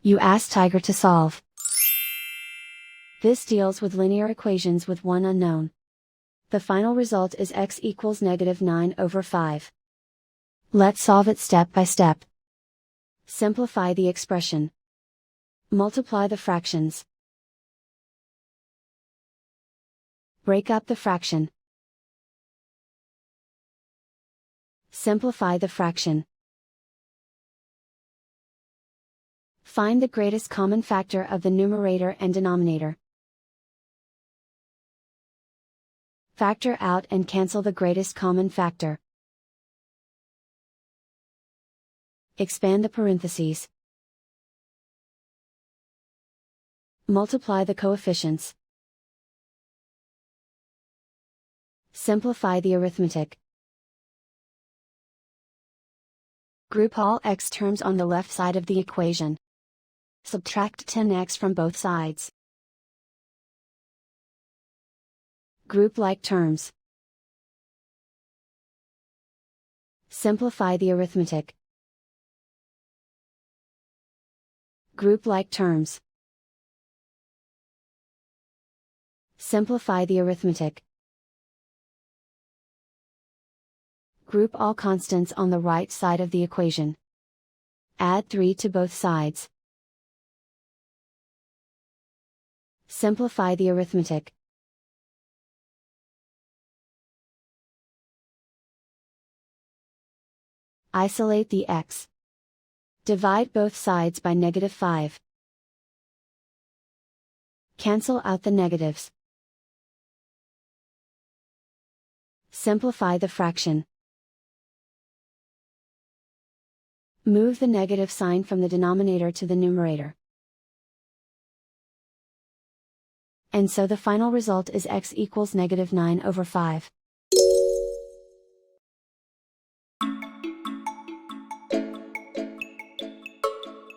You ask Tiger to solve. This deals with linear equations with one unknown. The final result is x equals -9/5. Let's solve it step by step. Simplify the expression. Multiply the fractions. Break up the fraction. Simplify the fraction. Find the greatest common factor of the numerator and denominator. Factor out and cancel the greatest common factor. Expand the parentheses. Multiply the coefficients. Simplify the arithmetic. Group all x terms on the left side of the equation. Subtract 10x from both sides. Group like terms. Simplify the arithmetic. Group like terms. Simplify the arithmetic. Group all constants on the right side of the equation. Add 3 to both sides. Simplify the arithmetic. Isolate the x. Divide both sides by -5. Cancel out the negatives. Simplify the fraction. Move the negative sign from the denominator to the numerator. And so the final result is x equals -9/5.